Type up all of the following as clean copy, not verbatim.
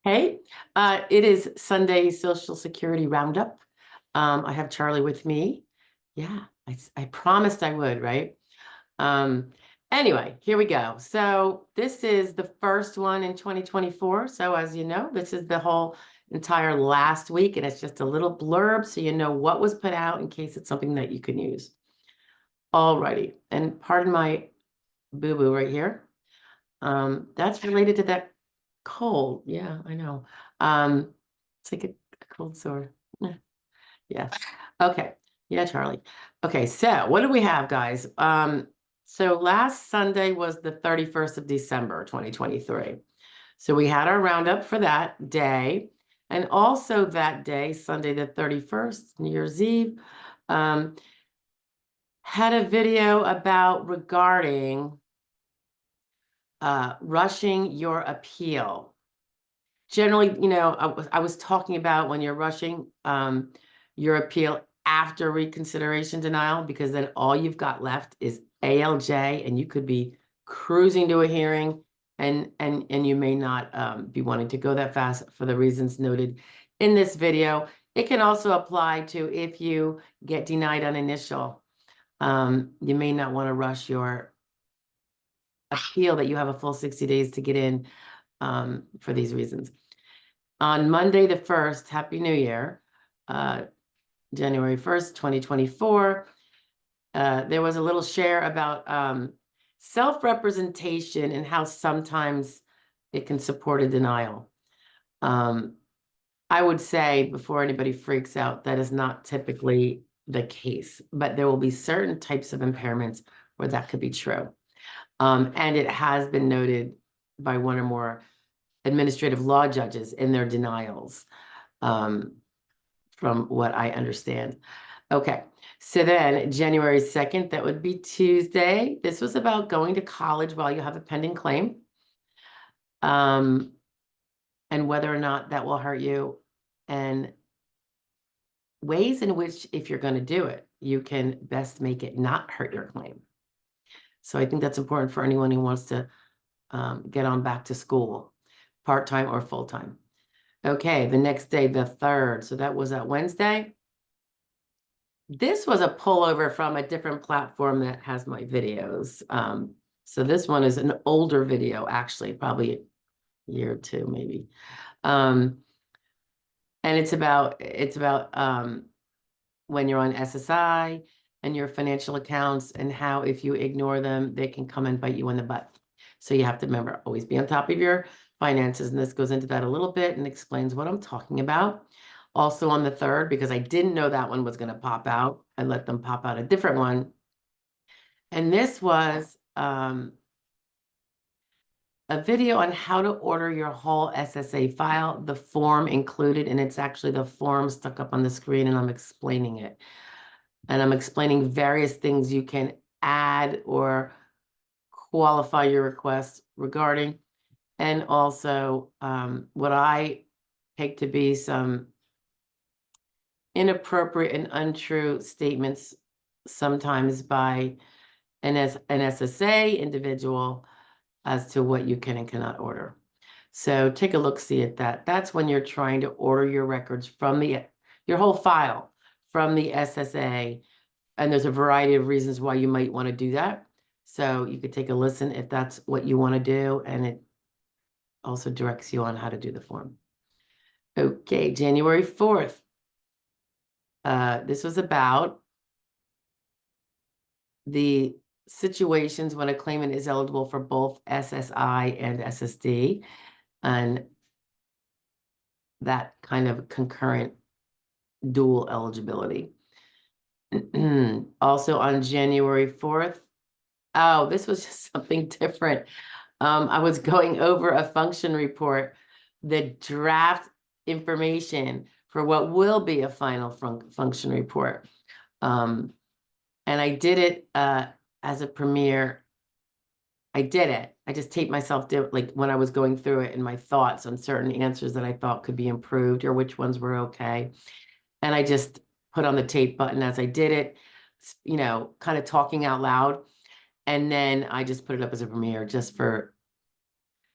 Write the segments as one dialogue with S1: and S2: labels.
S1: Hey, it is Sunday Social Security Roundup. I have Charlie with me. Yeah, I promised I would, right? Um, anyway, here we go. So this is the first one in 2024. So as you know, this is the whole entire last week, and it's just a little blurb so you know what was put out in case it's something that you can use. Alrighty, and pardon my boo-boo right here. That's related to that cold. Yeah, I know. It's like a cold sore. Yeah. Okay. Yeah, Charlie. Okay, so what do we have, guys? So last Sunday was the 31st of December, 2023. So we had our roundup for that day. And also that day, Sunday the 31st, New Year's Eve, um, had a video about regarding rushing your appeal. Generally, I was talking about when you're rushing your appeal after reconsideration denial, because then all you've got left is ALJ, and you could be cruising to a hearing, and you may not be wanting to go that fast for the reasons noted in this video. It can also apply to if you get denied on initial. You may not want to rush your appeal that you have a full 60 days to get in for these reasons. On Monday the 1st, Happy New Year, January 1st, 2024, there was a little share about self-representation and how sometimes it can support a denial. I would say, before anybody freaks out, that is not typically the case, but there will be certain types of impairments where that could be true. And it has been noted by one or more administrative law judges in their denials, from what I understand. Okay, so then January 2nd, that would be Tuesday. This was about going to college while you have a pending claim, and whether or not that will hurt you, and ways in which, if you're going to do it, you can best make it not hurt your claim. So I think that's important for anyone who wants to get on back to school, part-time or full-time. Okay, the next day, the 3rd. So that was that Wednesday. This was a pullover from a different platform that has my videos. So this one is an older video, actually, probably a year or two, maybe. And it's about when you're on SSI and your financial accounts, and how if you ignore them, they can come and bite you in the butt. So you have to remember, always be on top of your finances. And this goes into that a little bit and explains what I'm talking about. Also on the 3rd, because I didn't know that one was going to pop out, I let them pop out a different one. And this was a video on how to order your whole SSA file, the form included, and it's actually the form stuck up on the screen, and I'm explaining it. And I'm explaining various things you can add or qualify your request regarding, and also what I take to be some inappropriate and untrue statements, sometimes by an SSA individual, as to what you can and cannot order. So take a look-see at that. That's when you're trying to order your records from your whole file from the SSA. And there's a variety of reasons why you might want to do that. So you could take a listen if that's what you want to do, and it also directs you on how to do the form. Okay, January 4th. This was about the situations when a claimant is eligible for both SSI and SSD, and that kind of concurrent dual eligibility. Also on January 4th, oh, this was just something different. I was going over a function report, the draft information for what will be a final function report. And I did it as a premiere. I did it. I just taped myself like when I was going through it, and my thoughts on certain answers that I thought could be improved or which ones were okay. And I just put on the tape button as I did it, kind of talking out loud. And then I just put it up as a premiere just for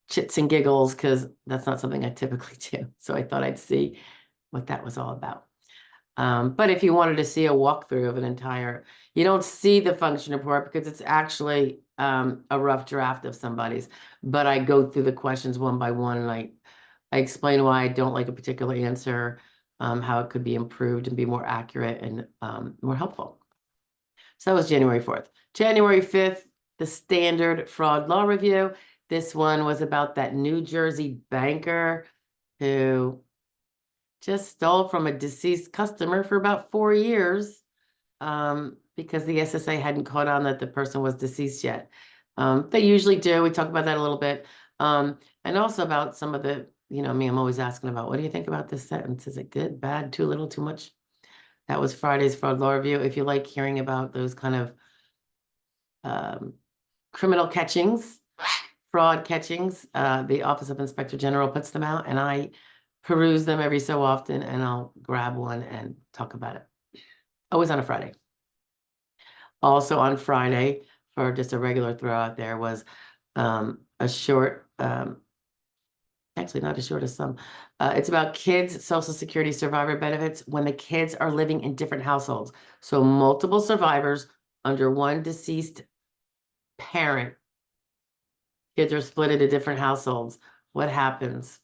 S1: chits and giggles because that's not something I typically do. So I thought I'd see what that was all about. But if you wanted to see a walkthrough of an entire, you don't see the function report because it's actually a rough draft of somebody's. But I go through the questions one by one and I explain why I don't like a particular answer, how it could be improved and be more accurate and more helpful. So that was January 4th. January 5th, the standard fraud law review. This one was about that New Jersey banker who just stole from a deceased customer for about 4 years because the SSA hadn't caught on that the person was deceased yet. They usually do. We talk about that a little bit. And also about some of the, me, I'm always asking about, what do you think about this sentence? Is it good, bad, too little, too much? That was Friday's fraud law review. If you like hearing about those kind of criminal catchings, fraud catchings, the Office of Inspector General puts them out, and I peruse them every so often, and I'll grab one and talk about it. Always on a Friday. Also on Friday, for just a regular throw out there, was a short, actually not as short as some. It's about kids' Social Security survivor benefits when the kids are living in different households. So multiple survivors under one deceased parent. Kids are split into different households. What happens?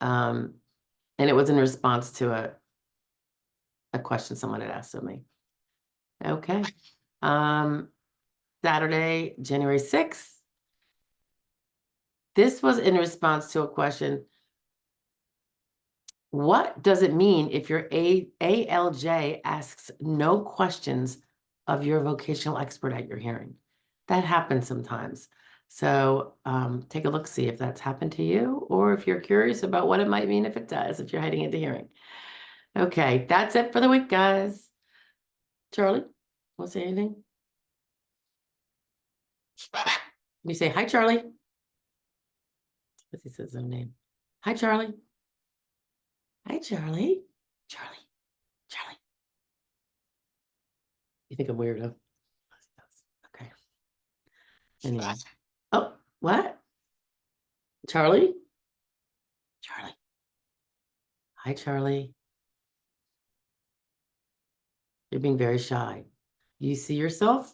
S1: And it was in response to a question someone had asked of me. Okay. Saturday, January 6th. This was in response to a question. What does it mean if your ALJ asks no questions of your vocational expert at your hearing? That happens sometimes. So take a look, see if that's happened to you, or if you're curious about what it might mean if it does, if you're heading into hearing. Okay, that's it for the week, guys. Charlie, want to say anything? You say, hi, Charlie. He says his own name. Hi, Charlie. Hi, Charlie. Charlie. Charlie. You think I'm weird, huh? Okay. Anyway. Oh, what? Charlie? Charlie. Hi, Charlie. You're being very shy. You see yourself?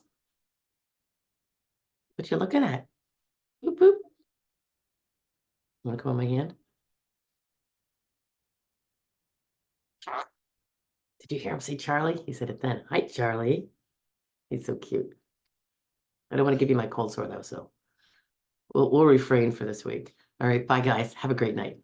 S1: What you looking at? Boop, boop. Want to come on my hand? Did you hear him say Charlie? He said it then. Hi, Charlie. He's so cute. I don't want to give you my cold sore, though, so we'll refrain for this week. All right, bye, guys. Have a great night.